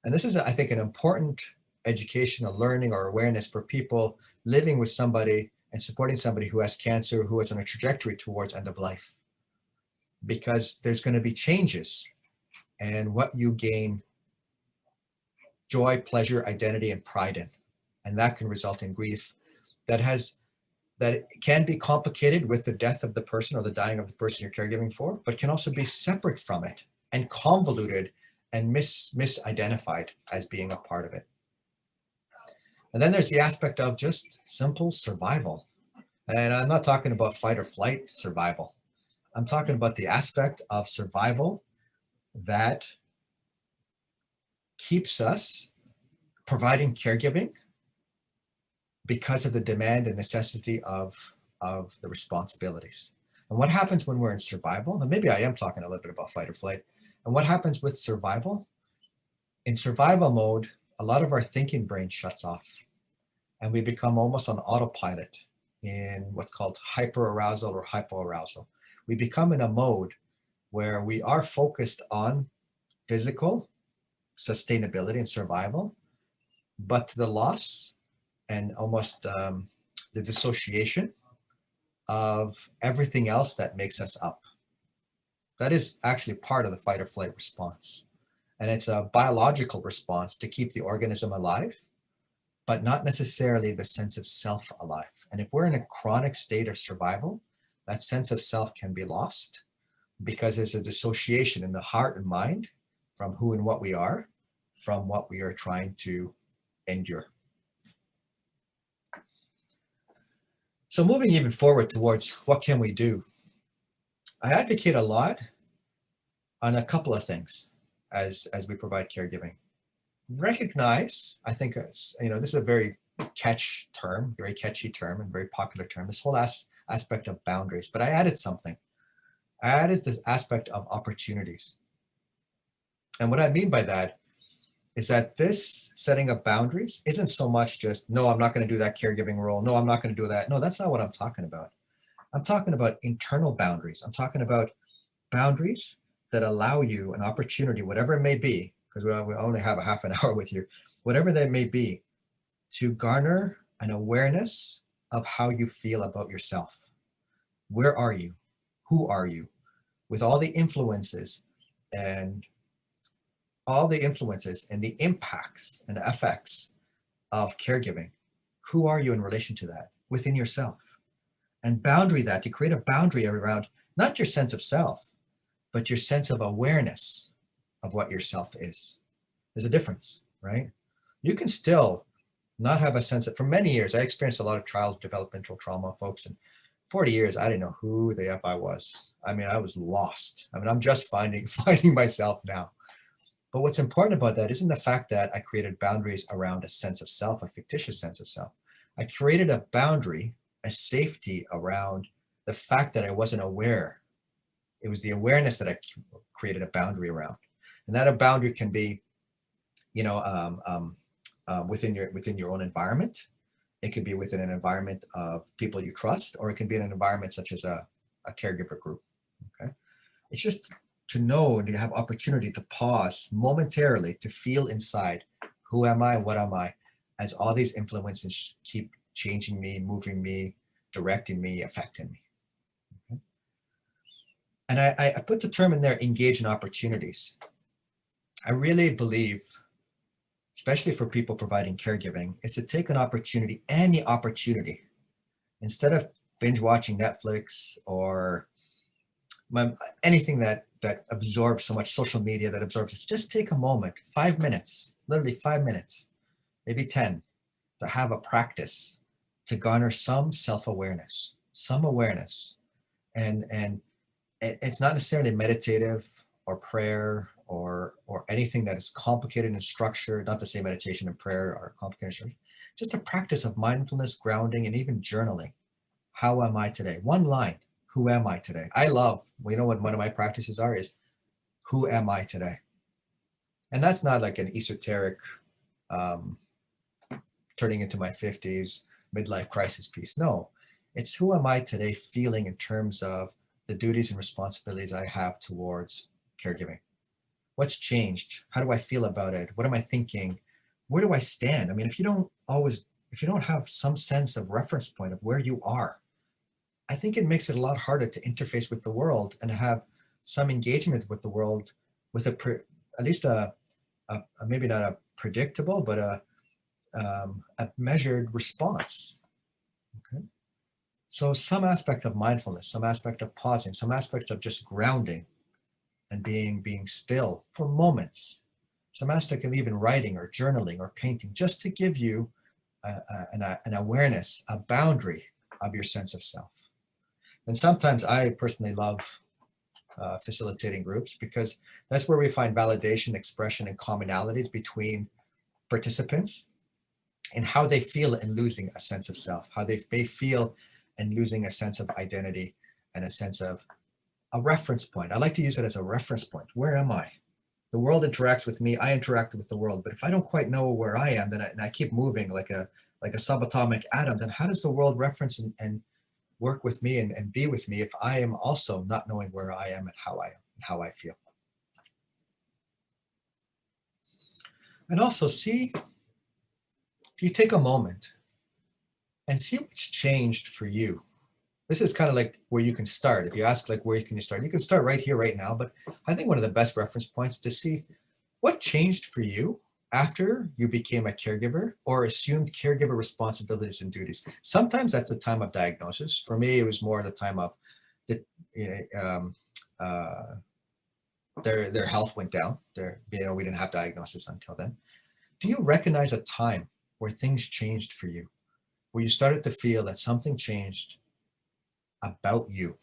And this is, I think, an important educational learning or awareness for people living with somebody and supporting somebody who has cancer, who is on a trajectory towards end of life. Because there's going to be changes, and what you gain joy, pleasure, identity, and pride in. And that can result in grief that can be complicated with the death of the person or the dying of the person you're caregiving for, but can also be separate from it and convoluted and misidentified as being a part of it. And then there's the aspect of just simple survival. And I'm not talking about fight or flight survival. I'm talking about the aspect of survival that keeps us providing caregiving because of the demand and necessity of the responsibilities. And what happens when we're in survival, and maybe I am talking a little bit about fight or flight, and what happens with survival? In survival mode, a lot of our thinking brain shuts off and we become almost on autopilot in what's called hyperarousal or hypoarousal. We become in a mode where we are focused on physical sustainability and survival, but to the loss and almost the dissociation of everything else that makes us up. That is actually part of the fight or flight response. And it's a biological response to keep the organism alive, but not necessarily the sense of self alive. And if we're in a chronic state of survival, that sense of self can be lost because there's a dissociation in the heart and mind from who and what we are, from what we are trying to endure. So moving even forward towards what can we do? I advocate a lot on a couple of things as we provide caregiving. Recognize, I think, this is a very catchy term and very popular term, this whole aspect of boundaries, but I added something. I added this aspect of opportunities. And what I mean by that is that this setting of boundaries isn't so much just, no, I'm not going to do that caregiving role. No, I'm not going to do that. No, that's not what I'm talking about. I'm talking about internal boundaries. I'm talking about boundaries that allow you an opportunity, whatever it may be, because we only have a half an hour with you, whatever that may be, to garner an awareness of how you feel about yourself. Where are you? Who are you? With all the influences and the impacts and effects of caregiving, who are you in relation to that within yourself? And boundary that, to create a boundary around not your sense of self, but your sense of awareness of what yourself is. There's a difference, right? You can still not have a sense of, for many years, I experienced a lot of trial developmental trauma, folks, and 40 years, I didn't know who the F I was. I mean, I was lost. I mean, I'm just finding myself now. But what's important about that isn't the fact that I created boundaries around a sense of self, a fictitious sense of self. I created a boundary, a safety around the fact that I wasn't aware. It was the awareness that I created a boundary around. And that a boundary can be, within your own environment. It could be within an environment of people you trust, or it can be in an environment such as a caregiver group. Okay. It's just to know and to have opportunity to pause momentarily to feel inside, who am I, what am I, as all these influences keep changing me, moving me, directing me, affecting me. Okay. And I put the term in there, engage in opportunities. I really believe, especially for people providing caregiving, is to take an opportunity, any opportunity, instead of binge watching Netflix or anything that absorbs so much, social media that absorbs it. Just take a moment, 5 minutes, literally 5 minutes, maybe 10, to have a practice to garner some self-awareness, some awareness. And it's not necessarily meditative or prayer or anything that is complicated in structure, not to say meditation and prayer are complicated in structure, just a practice of mindfulness, grounding, and even journaling. How am I today? One line. Who am I today? I love, what one of my practices are is, who am I today? And that's not like an esoteric, turning into my 50s midlife crisis piece. No, it's who am I today feeling in terms of the duties and responsibilities I have towards caregiving. What's changed? How do I feel about it? What am I thinking? Where do I stand? I mean, if you don't have some sense of reference point of where you are, I think it makes it a lot harder to interface with the world and have some engagement with the world with at least a maybe not a predictable, but a measured response. Okay. So some aspect of mindfulness, some aspect of pausing, some aspect of just grounding and being still for moments, some aspect of even writing or journaling or painting, just to give you an awareness, a boundary of your sense of self. And sometimes I personally love facilitating groups, because that's where we find validation, expression, and commonalities between participants and how they feel in losing a sense of self, how they may feel in losing a sense of identity and a sense of a reference point. I like to use it as a reference point. Where am I? The world interacts with me, I interact with the world, but if I don't quite know where I am, then I keep moving like a subatomic atom, then how does the world reference and work with me and be with me if I am also not knowing where I am and how I am and how I feel? And also see, if you take a moment and see what's changed for you. This is kind of like where you can start. If you ask like, where can you start? You can start right here, right now. But I think one of the best reference points to see what changed for you after you became a caregiver or assumed caregiver responsibilities and duties. Sometimes that's the time of diagnosis. For me, it was more the time of their health went down. We didn't have diagnosis until then. Do you recognize a time where things changed for you, where you started to feel that something changed about you,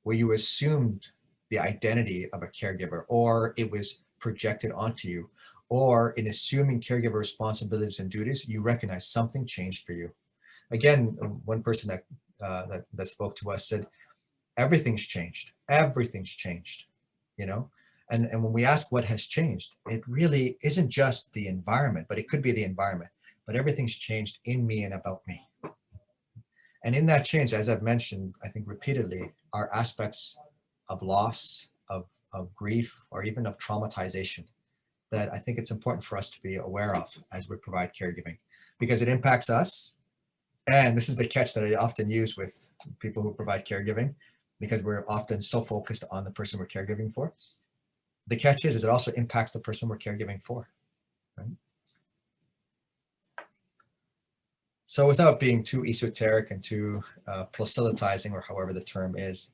where you assumed the identity of a caregiver, or it was projected onto you, or in assuming caregiver responsibilities and duties, you recognize something changed for you? Again, one person that spoke to us said, everything's changed. Everything's changed, And when we ask what has changed, it really isn't just the environment, but it could be the environment. But everything's changed in me and about me. And in that change, as I've mentioned, I think repeatedly, are aspects of loss, of grief, or even of traumatization that I think it's important for us to be aware of as we provide caregiving, because it impacts us. And this is the catch that I often use with people who provide caregiving, because we're often so focused on the person we're caregiving for. The catch is it also impacts the person we're caregiving for, right? So without being too esoteric and too proselytizing, or however the term is,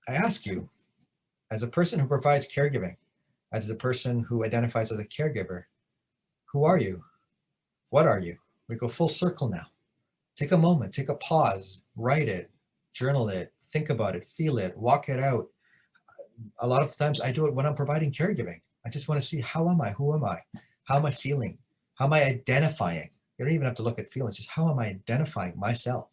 I ask you, as a person who provides caregiving, as a person who identifies as a caregiver, who are you? What are you? We go full circle now. Take a moment, take a pause, write it, journal it, think about it, feel it, walk it out. A lot of times I do it when I'm providing caregiving. I just want to see, how am I? Who am I? How am I feeling? How am I identifying? You don't even have to look at feelings, just how am I identifying myself?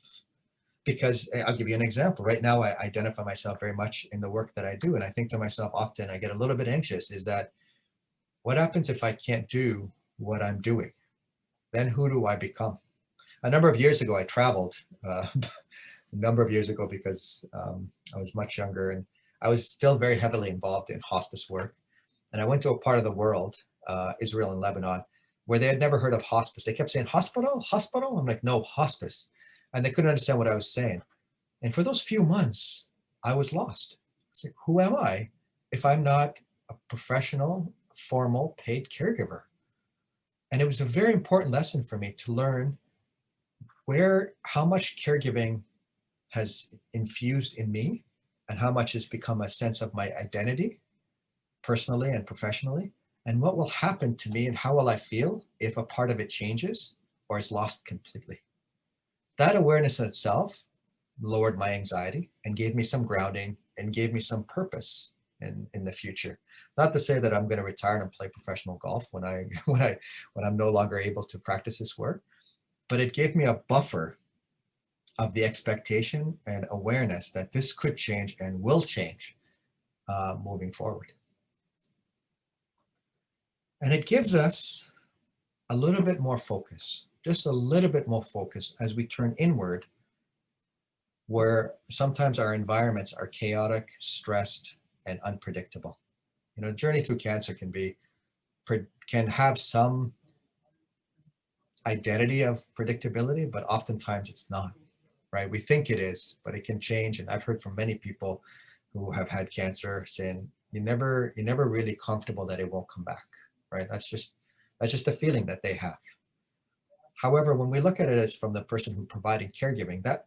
Because I'll give you an example. Right now, I identify myself very much in the work that I do. And I think to myself often, I get a little bit anxious, is that What happens if I can't do what I'm doing? Then who do I become? A number of years ago, I traveled, a number of years ago, because I was much younger and I was still very heavily involved in hospice work. And I went to a part of the world, Israel and Lebanon, where they had never heard of hospice. They kept saying, hospital, hospital. I'm like, no, hospice. And they couldn't understand what I was saying. And for those few months, I was lost. I was like, who am I if I'm not a professional, formal, paid caregiver? And it was a very important lesson for me to learn how much caregiving has infused in me and how much has become a sense of my identity personally and professionally, and what will happen to me and how will I feel if a part of it changes or is lost completely. That awareness in itself lowered my anxiety and gave me some grounding and gave me some purpose in the future. Not to say that I'm going to retire and play professional golf when I'm no longer able to practice this work, but it gave me a buffer of the expectation and awareness that this could change and will change moving forward. And it gives us a little bit more focus, just a little bit more focus as we turn inward, where sometimes our environments are chaotic, stressed, and unpredictable. You know, the journey through cancer can have some identity of predictability, but oftentimes it's not, right? We think it is, but it can change. And I've heard from many people who have had cancer saying, you're never really comfortable that it won't come back, right? That's just a feeling that they have. However, when we look at it as from the person who provided caregiving, that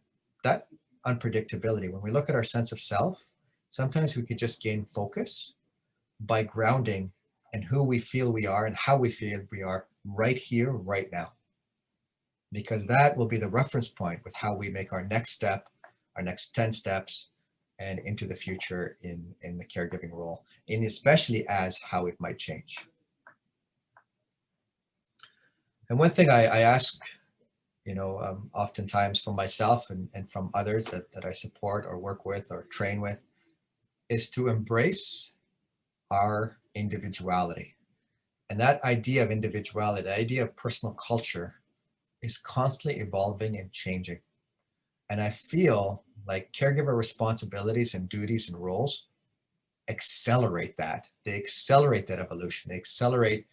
unpredictability, when we look at our sense of self, sometimes we could just gain focus by grounding in who we feel we are and how we feel we are right here, right now. Because that will be the reference point with how we make our next step, our next 10 steps, and into the future in the caregiving role, and especially as how it might change. And one thing I ask, oftentimes from myself and from others that I support or work with or train with, is to embrace our individuality. And that idea of individuality, the idea of personal culture, is constantly evolving and changing. And I feel like caregiver responsibilities and duties and roles accelerate that. They accelerate that evolution. They accelerate,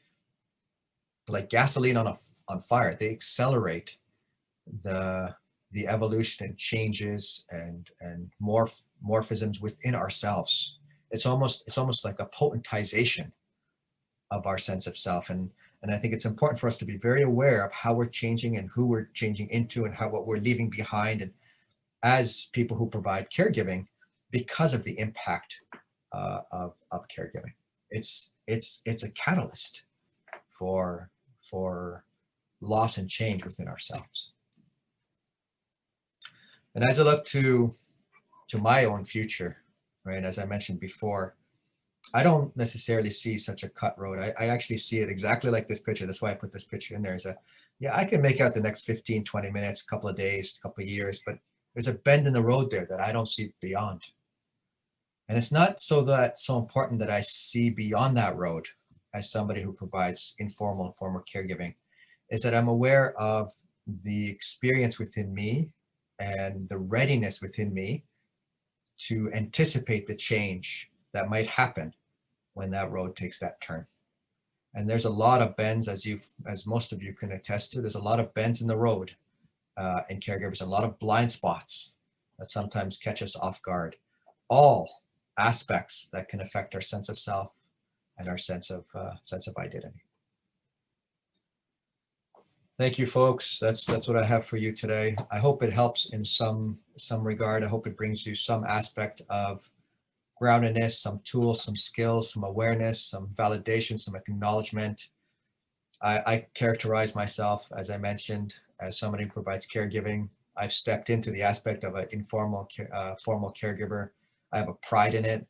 like gasoline on fire. They accelerate the evolution and changes and morphisms within ourselves. It's almost like a potentization of our sense of self. And I think it's important for us to be very aware of how we're changing and who we're changing into and what we're leaving behind, and as people who provide caregiving, because of the impact of caregiving. It's a catalyst for loss and change within ourselves. And as I look to my own future, right, as I mentioned before, I don't necessarily see such a cut road. I actually see it exactly like this picture. That's why I put this picture in there, is that, yeah, I can make out the next 15, 20 minutes, a couple of days, a couple of years, but there's a bend in the road there that I don't see beyond. And it's not so important that I see beyond that road as somebody who provides informal and formal caregiving, is that I'm aware of the experience within me and the readiness within me to anticipate the change that might happen when that road takes that turn. And there's a lot of bends, as most of you can attest to. There's a lot of bends in the road in caregivers, a lot of blind spots that sometimes catch us off guard. All aspects that can affect our sense of self and our sense of identity. Thank you, folks. That's what I have for you today. I hope it helps in some regard. I hope it brings you some aspect of groundedness, some tools, some skills, some awareness, some validation, some acknowledgement. I characterize myself, as I mentioned, as somebody who provides caregiving. I've stepped into the aspect of an informal, formal caregiver. I have a pride in it.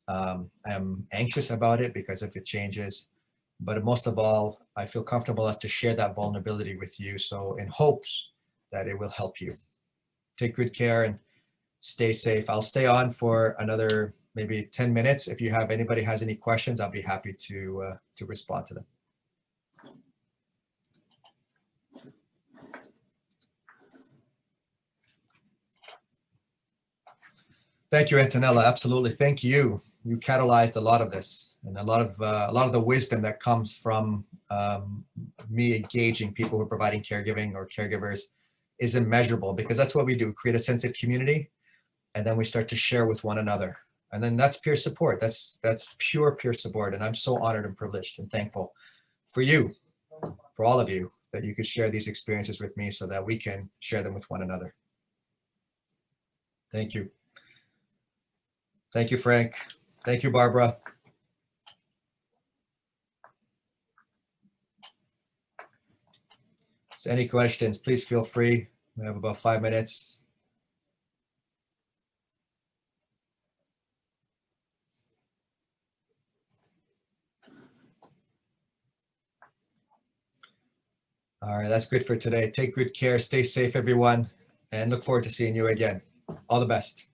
I'm anxious about it because if it changes, but most of all, I feel comfortable enough to share that vulnerability with you. So in hopes that it will help you. Take good care and stay safe. I'll stay on for another maybe 10 minutes. If anybody has any questions, I'll be happy to respond to them. Thank you, Antonella. Absolutely. Thank you. You catalyzed a lot of this, and a lot of the wisdom that comes from me engaging people who are providing caregiving or caregivers is immeasurable, because that's what we do, create a sense of community, and then we start to share with one another. And then that's peer support. That's pure peer support. And I'm so honored and privileged and thankful for you, for all of you, that you could share these experiences with me so that we can share them with one another. Thank you. Thank you, Frank. Thank you, Barbara. So any questions, please feel free. We have about 5 minutes. All right, that's good for today. Take good care. Stay safe, everyone, and look forward to seeing you again. All the best.